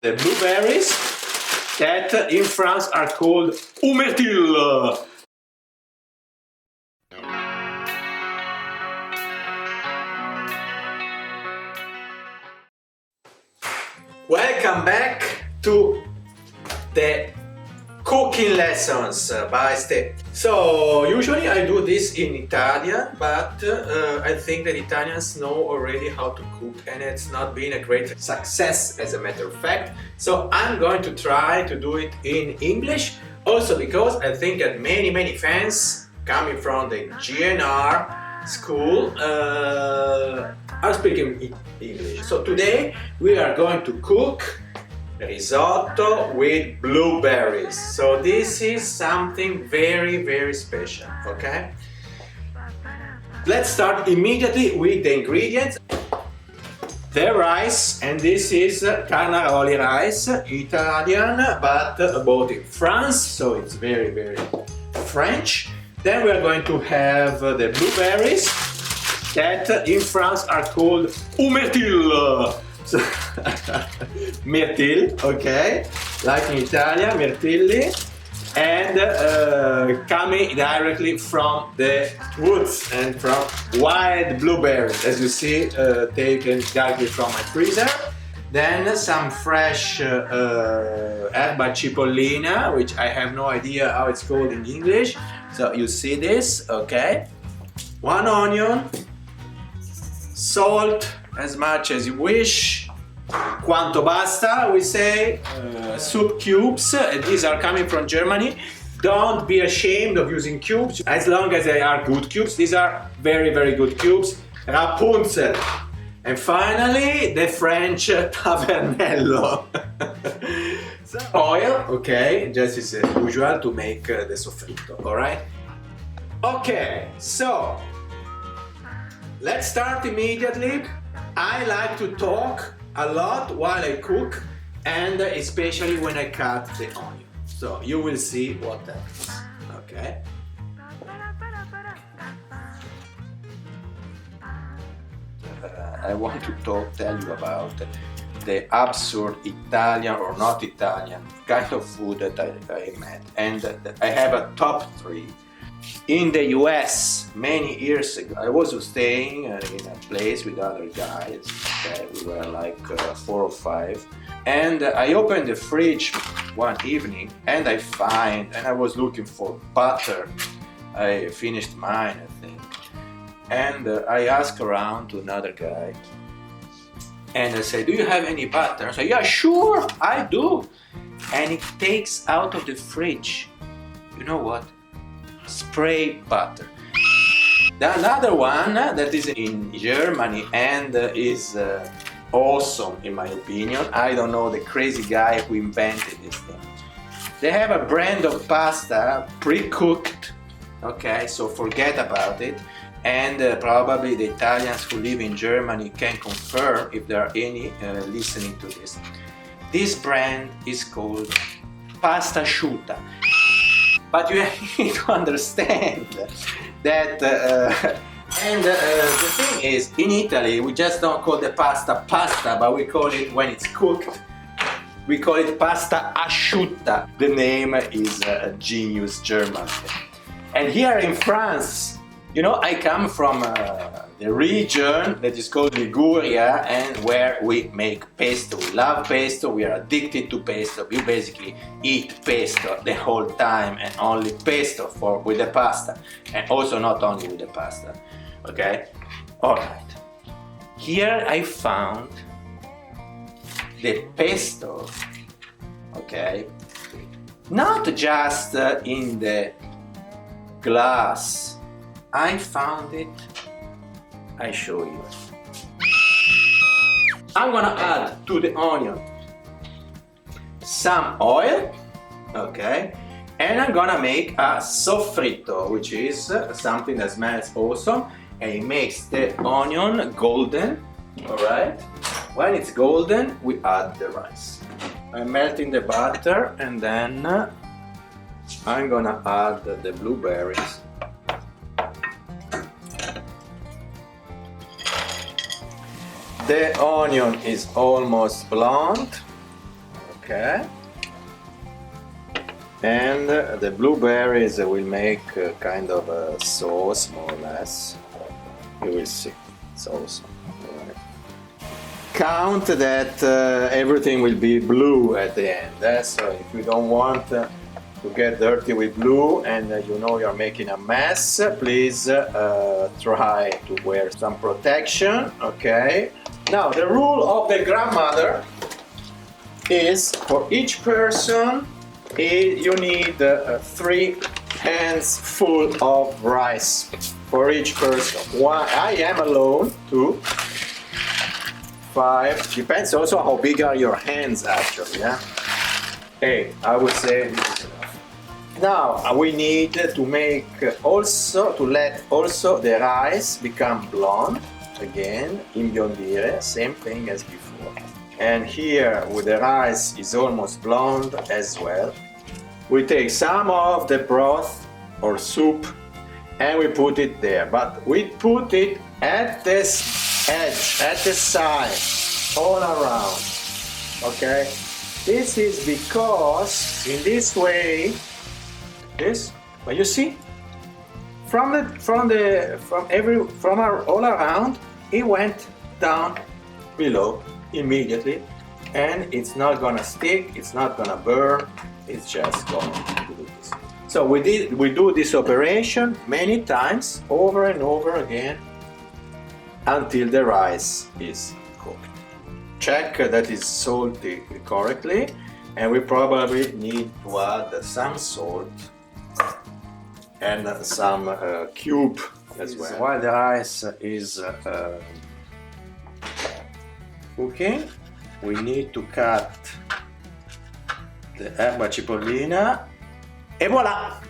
The blueberries that in France are called mirtilli. Welcome back to the cooking lessons by Ste. So usually I do this in Italian, but I think that Italians know already how to cook and it's not been a great success as a matter of fact. So I'm going to try to do it in English, also because I think that many fans coming from the GNR school are speaking English. So today we are going to cook risotto with blueberries. So this is something very special, okay? Let's start immediately with the ingredients. The rice, and this is Carnaroli rice, Italian, but bought in France, so it's very French. Then we are going to have the blueberries that in France are called mirtilli. So, mirtilli, okay, like in Italian, mirtilli, and coming directly from the woods and from wild blueberries, as you see, taken directly from my freezer. Then some fresh erba cipollina, which I have no idea how it's called in English. So you see this, okay? One onion, salt as much as you wish, quanto basta, we say, soup cubes, these are coming from Germany. Don't be ashamed of using cubes, as long as they are good cubes. These are very good cubes. Rapunzel. And finally, the French tavernello. So, oil, okay, just as usual to make the soffritto, alright? Okay, so let's start immediately. I like to talk a lot while I cook, and especially when I cut the onion. So you will see what that is, okay? I want to tell you about the absurd Italian or not Italian kind of food that I met, and I have a top 3. In the US, many years ago, I was staying in a place with other guys, okay? We were like 4 or 5, and I opened the fridge one evening and I was looking for butter. I finished mine, I think, and I asked around to another guy and I said, do you have any butter? I said, yeah, sure, I do. And he takes out of the fridge, you know what? Spray butter. Another one that is in Germany and is awesome in my opinion. I don't know the crazy guy who invented this thing. They have a brand of pasta pre-cooked, okay, so forget about it. And probably the Italians who live in Germany can confirm if there are any listening to this. This brand is called pasta asciutta. But you need to understand that, and the thing is, in Italy, we just don't call the pasta pasta, but we call it, when it's cooked, we call it pasta asciutta. The name is a genius German. And here in France, you know, I come from the region that is called Liguria, and where we make pesto. We love pesto, we are addicted to pesto. You basically eat pesto the whole time, and only pesto with the pasta. And also not only with the pasta, okay? Alright. Here I found the pesto, okay? Not just in the glass. I found it, I show you. I'm gonna add to the onion some oil, okay, and I'm gonna make a soffritto, which is something that smells awesome, and it makes the onion golden, alright? When it's golden, we add the rice. I'm melting the butter, and then I'm gonna add the blueberries. The onion is almost blonde, okay? And the blueberries will make kind of a sauce, more or less. You will see, sauce. Right. Count that everything will be blue at the end. So if you don't want to get dirty with blue and you know you're making a mess, please try to wear some protection, okay? Now the rule of the grandmother is for each person you need 3 hands full of rice for each person. One, I am alone, 2, 5, depends also how big are your hands actually, yeah? 8, I would say this is enough. Now we need to make also, to let also the rice become blonde, again, imbiondire, same thing as before. And here with the rice is almost blonde as well. We take some of the broth or soup and we put it there, but we put it at this edge, at the side, all around, okay? This is because in this way, but you see, from all around, it went down below immediately, and it's not gonna stick, it's not gonna burn, it's just going to do this. So we do this operation many times, over and over again, until the rice is cooked. Check that it's salty correctly, and we probably need to add some salt and some cube as well. While the rice is cooking, we need to cut the erba cipollina, et voilà!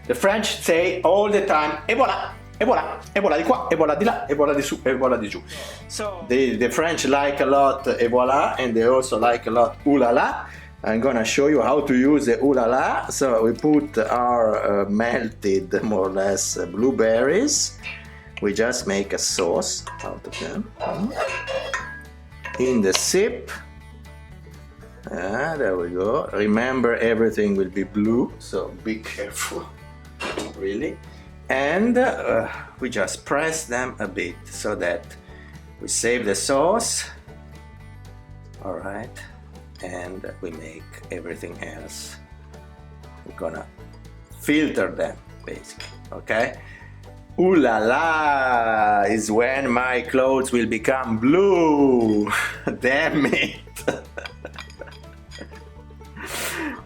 The French say all the time, et voilà, e voilà, e voilà di qua, e voilà di là, e voilà di su, e voilà di giù. So the French like a lot et voilà, and they also like a lot ooh la la. I'm gonna show you how to use the ooh la la. So we put our melted, more or less, blueberries. We just make a sauce out of them. In the sip. There we go. Remember, everything will be blue, so be careful, really. And we just press them a bit so that we save the sauce. All right, and we make everything else. We're gonna filter them, basically, okay? Ooh la la is when my clothes will become blue. Damn it.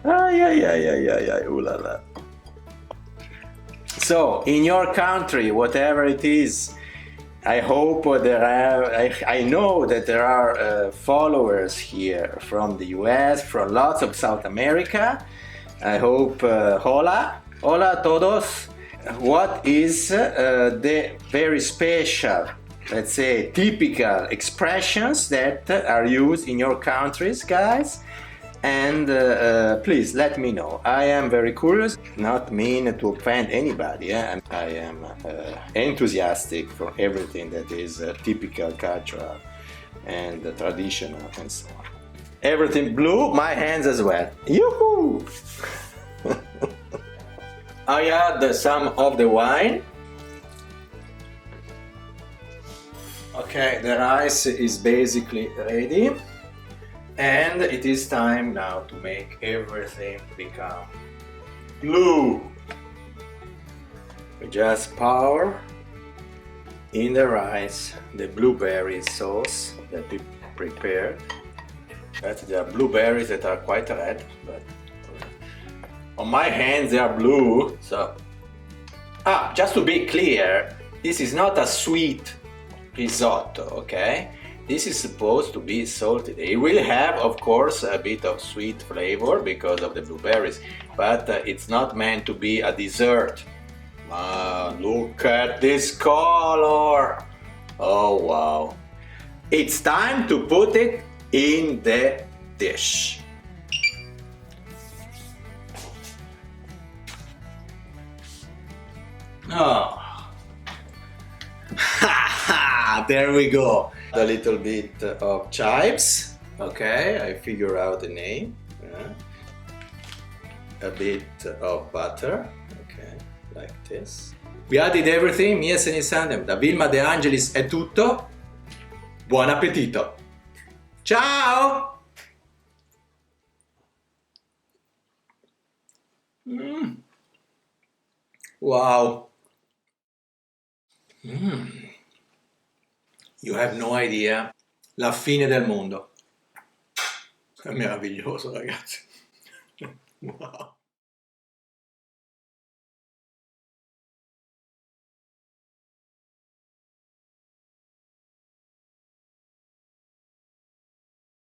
Ooh la la. So, in your country, whatever it is, I hope I know that there are followers here from the US, from lots of South America. I hope, hola a todos. What is the very special, let's say, typical expressions that are used in your countries, guys? And please let me know. I am very curious, not mean to offend anybody. I am enthusiastic for everything that is typical, cultural, and traditional, and so on. Everything blue, my hands as well. Yoo-hoo! I add some of the wine. Okay, the rice is basically ready. And it is time now to make everything become blue. We just pour in the rice the blueberry sauce that we prepared. There are blueberries that are quite red, but on my hands they are blue. So, just to be clear, this is not a sweet risotto, okay? This is supposed to be salted. It will have, of course, a bit of sweet flavor because of the blueberries, but it's not meant to be a dessert. Look at this color! Oh wow! It's time to put it in the dish. Oh. There we go. A little bit of chives. Okay, I figure out the name. Okay. A bit of butter, okay, like this. We added everything, mia senisandem, da Vilma De Angelis è tutto. Buon appetito! Ciao! Wow! You have no idea. La fine del mondo. È meraviglioso, ragazzi. Wow!